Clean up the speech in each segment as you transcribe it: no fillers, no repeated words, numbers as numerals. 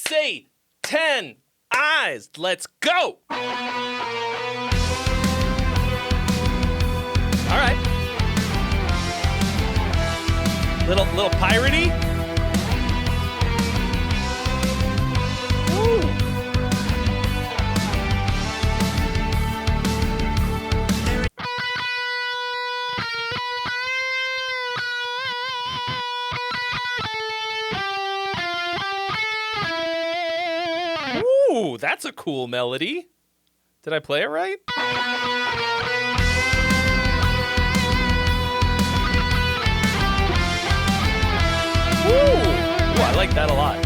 Satanized. Let's go. All right. Little piratey. Woo. Ooh, that's a cool melody. Did I play it right? Ooh, I like that a lot.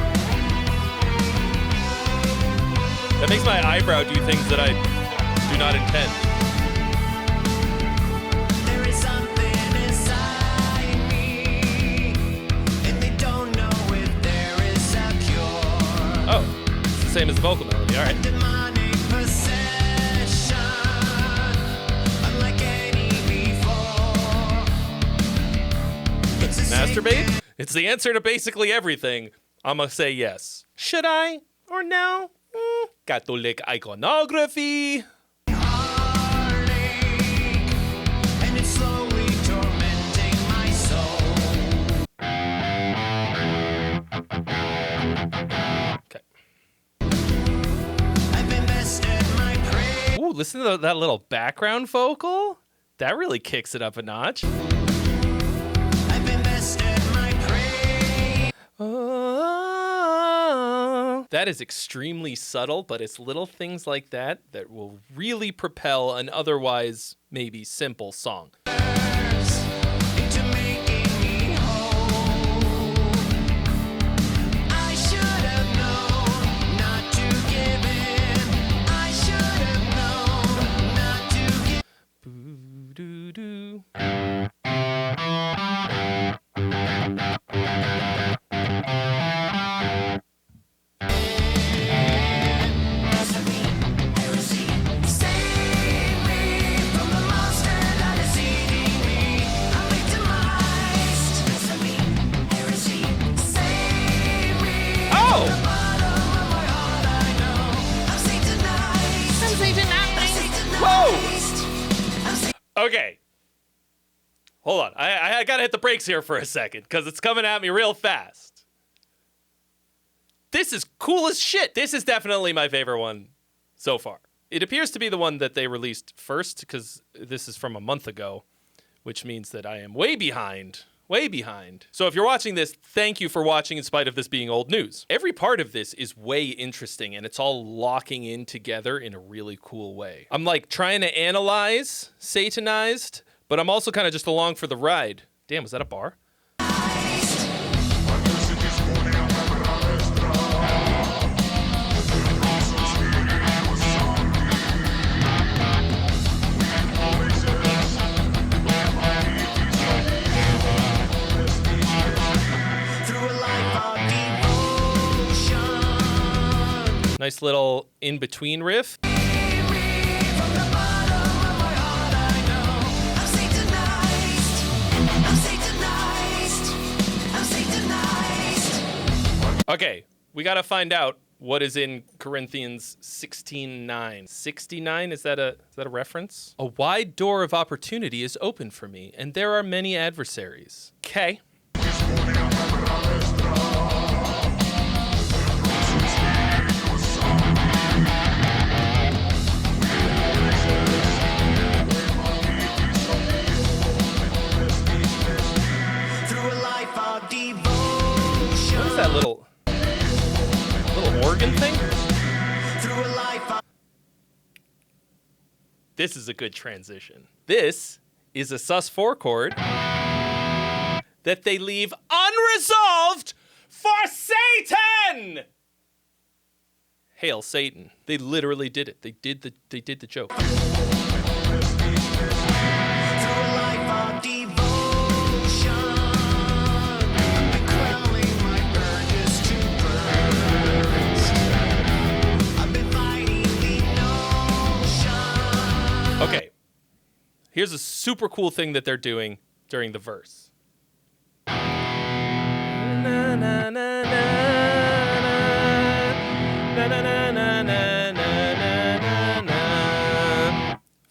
That makes my eyebrow do things that I do not intend. There is something inside me, and they don't know if there is a cure. Oh, it's the same as the vocal melody. All right. Demonic possession, unlike any before. It's a Masturbate? sickness. It's the answer to basically everything. I'm gonna say yes. Should I or no? Catholic iconography. And it's slowly tormenting my soul. Okay. I've invested my praise. Ooh, listen to that little background vocal. That really kicks it up a notch. I've invested my praise. Oh, that is extremely subtle, but it's little things like that that will really propel an otherwise maybe simple song. Into making me whole. I should have known not to give in. I should have known not to give. Boo-doo-doo. Save me from the monster that is eating me. I'm victimized. Heresy. Save me Oh! from the bottom of my heart. I know I'm Satanized. I'm Satanized. Whoa! Okay. Hold on. I gotta hit the brakes here for a second because it's coming at me real fast. This is cool as shit. This is definitely my favorite one so far. It appears to be the one that they released first because this is from a month ago, which means that I am way behind. Way behind. So if you're watching this, thank you for watching in spite of this being old news. Every part of this is way interesting and it's all locking in together in a really cool way. I'm like trying to analyze Satanized, but I'm also kind of just along for the ride. Damn, was that a bar? Through a life of devotion. Nice little in-between riff. From the bottom of my heart, I know I'm Satanized. I'm Satanized. I'm Satanized. Okay, we gotta find out what is in Corinthians 16:9. 69, is that a reference? A wide door of opportunity is open for me, and there are many adversaries. Okay. Through a life of devotion. What is that little organ thing? Through a life of This is a good transition. This is a sus4 chord that they leave unresolved for Satan. Hail Satan. They literally did it. They did the joke. through a life of devotion. And quelling my urges to burst. I've been fighting the notion. Okay. Here's a super cool thing that they're doing during the verse. Na, na, na, na, na.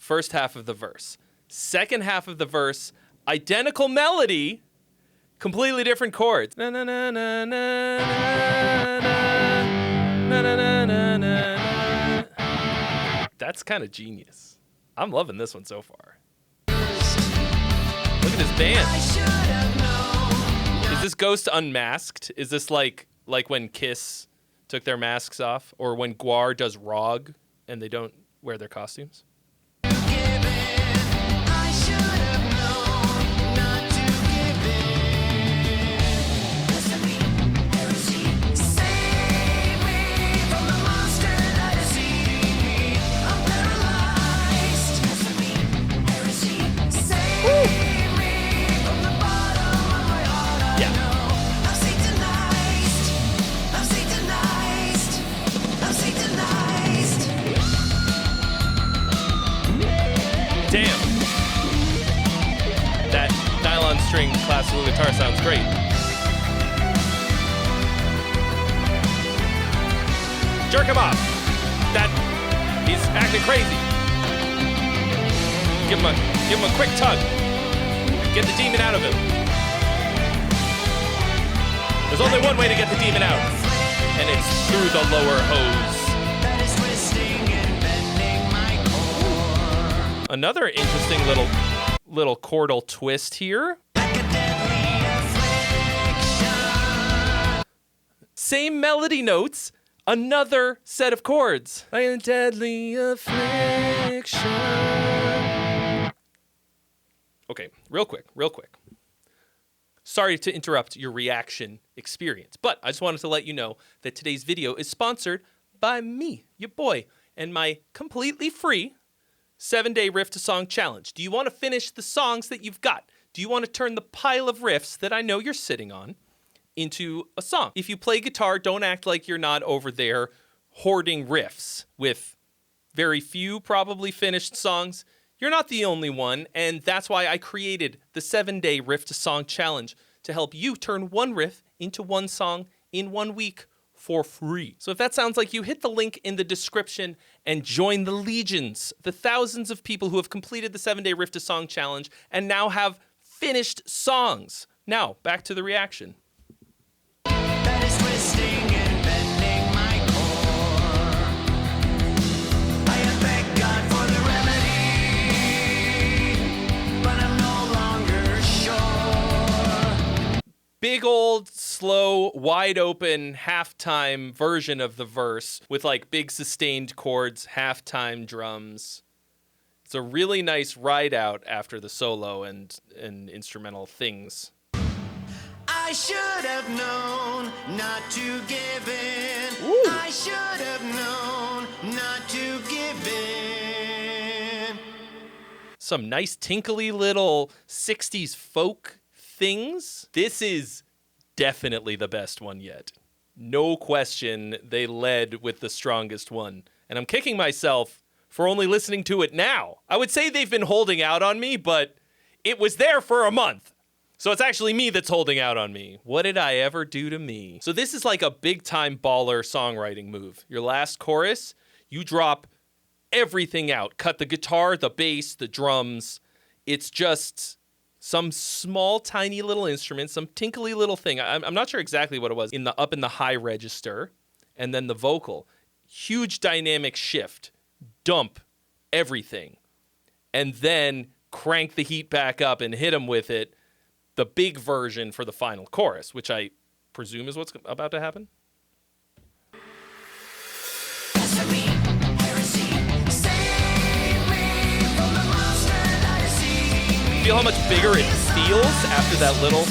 first half of the verse. Second half of the verse, identical melody, completely different chords. Na na na na na na na na na na. That's kind of genius. I'm loving this one so far. Look at this band. Is this Ghost unmasked? Is this like when Kiss took their masks off, or when Guar does Rog and they don't wear their costumes? Damn. That nylon string classical guitar sounds great. Jerk him off. He's acting crazy. Give him a quick tug. Get the demon out of him. There's only one way to get the demon out, and it's through the lower hose. Another interesting little chordal twist here. Same melody notes, another set of chords. Like a deadly affliction. Okay, real quick. Sorry to interrupt your reaction experience, but I just wanted to let you know that today's video is sponsored by me, your boy, and my completely free 7-day riff to song challenge. Do you want to finish the songs that you've got? Do you want to turn the pile of riffs that I know you're sitting on into a song? If you play guitar, don't act like you're not over there hoarding riffs with very few probably finished songs. You're not the only one, and that's why I created the 7-day riff to song challenge to help you turn one riff into one song in 1 week for free. So if that sounds like you, hit the link in the description and join the legions, the thousands of people who have completed the 7-day riff to song challenge and now have finished songs. Now, back to the reaction. That is twisting and bending my core. I have begged God for the remedy, but I'm no longer sure. Big old, slow, wide open, halftime version of the verse with like big sustained chords, halftime drums. It's a really nice ride out after the solo and instrumental things. I should have known not to give in. Ooh. I should have known not to give in. Some nice tinkly little 60s folk things. This is definitely the best one yet. No question, they led with the strongest one. And I'm kicking myself for only listening to it now. I would say they've been holding out on me, but it was there for a month. So it's actually me that's holding out on me. What did I ever do to me? So this is like a big-time baller songwriting move. Your last chorus, you drop everything out. Cut the guitar, the bass, the drums. It's just some small, tiny little instrument, some tinkly little thing. I'm not sure exactly what it was. Up in the high register, and then the vocal. Huge dynamic shift. Dump everything. And then crank the heat back up and hit them with it. The big version for the final chorus, which I presume is what's about to happen. Feel how much bigger it feels after that little...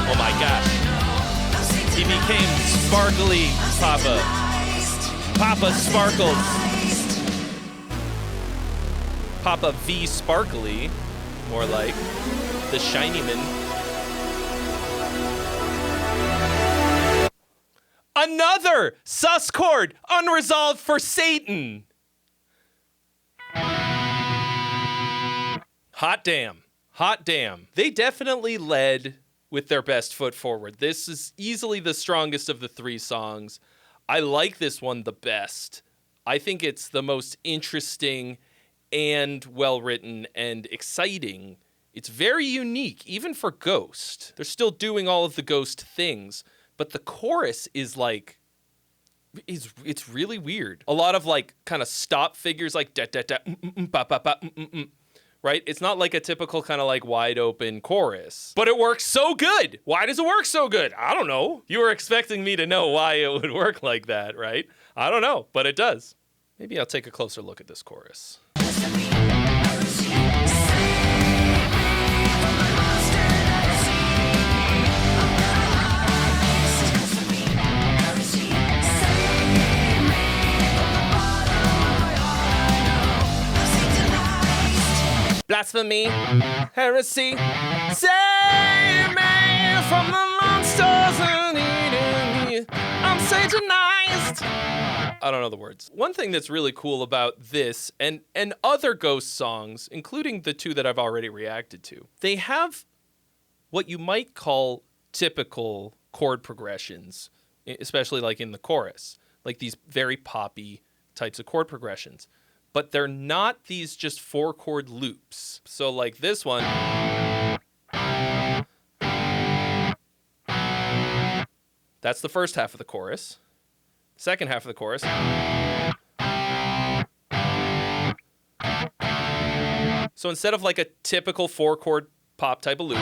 Oh my gosh. He became sparkly Papa. Papa Sparkles. Papa V Sparkly. More like the Shiny Man. Another sus chord, unresolved for Satan. Hot damn. Hot damn. They definitely led with their best foot forward. This is easily the strongest of the 3 songs. I like this one the best. I think it's the most interesting and well-written and exciting. It's very unique, even for Ghost. They're still doing all of the Ghost things, but the chorus is like, it's really weird. A lot of like kind of stop figures like da da da ba ba ba right? It's not like a typical kind of like wide open chorus, but it works so good. Why does it work so good? I don't know. You were expecting me to know why it would work like that, right? I don't know, but it does. Maybe I'll take a closer look at this chorus. Blasphemy, heresy, save me from the monsters and eating me. I'm Satanized. I don't know the words. One thing that's really cool about this and other Ghost songs, including the 2 that I've already reacted to, they have what you might call typical chord progressions, especially like in the chorus, like these very poppy types of chord progressions. But they're not these just 4-chord loops. So like this one. That's the first half of the chorus. Second half of the chorus. So instead of like a typical 4-chord pop type of loop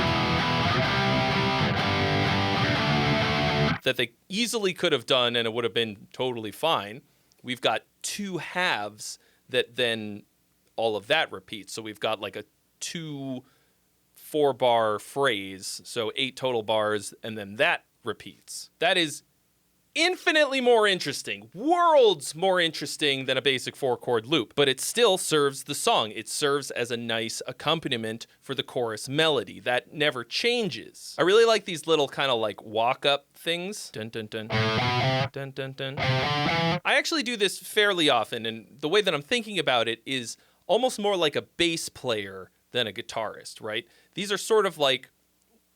that they easily could have done and it would have been totally fine, we've got 2 halves that then all of that repeats. So we've got like a 2 4-bar phrase, so 8 total bars, and then that repeats. That is infinitely more interesting, worlds more interesting than a basic 4-chord loop, but it still serves the song. It serves as a nice accompaniment for the chorus melody. That never changes. I really like these little kind of like walk-up things. Dun, dun, dun. Dun, dun, dun. I actually do this fairly often, and the way that I'm thinking about it is almost more like a bass player than a guitarist, right? These are sort of like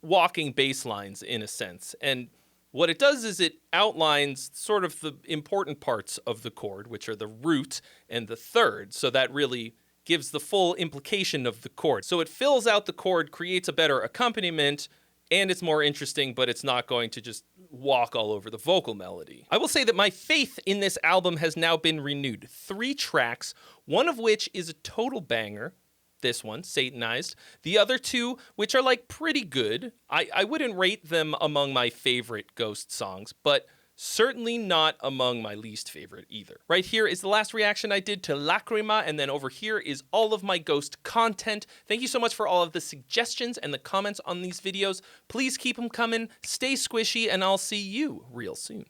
walking bass lines in a sense, and what it does is it outlines sort of the important parts of the chord, which are the root and the third, so that really gives the full implication of the chord. So it fills out the chord, creates a better accompaniment, and it's more interesting, but it's not going to just walk all over the vocal melody. I will say that my faith in this album has now been renewed. 3 tracks, one of which is a total banger. This one, Satanized. The other 2, which are like pretty good. I wouldn't rate them among my favorite Ghost songs, but certainly not among my least favorite either. Right here is the last reaction I did to Lacrima, and then over here is all of my Ghost content. Thank you so much for all of the suggestions and the comments on these videos. Please keep them coming, stay squishy, and I'll see you real soon.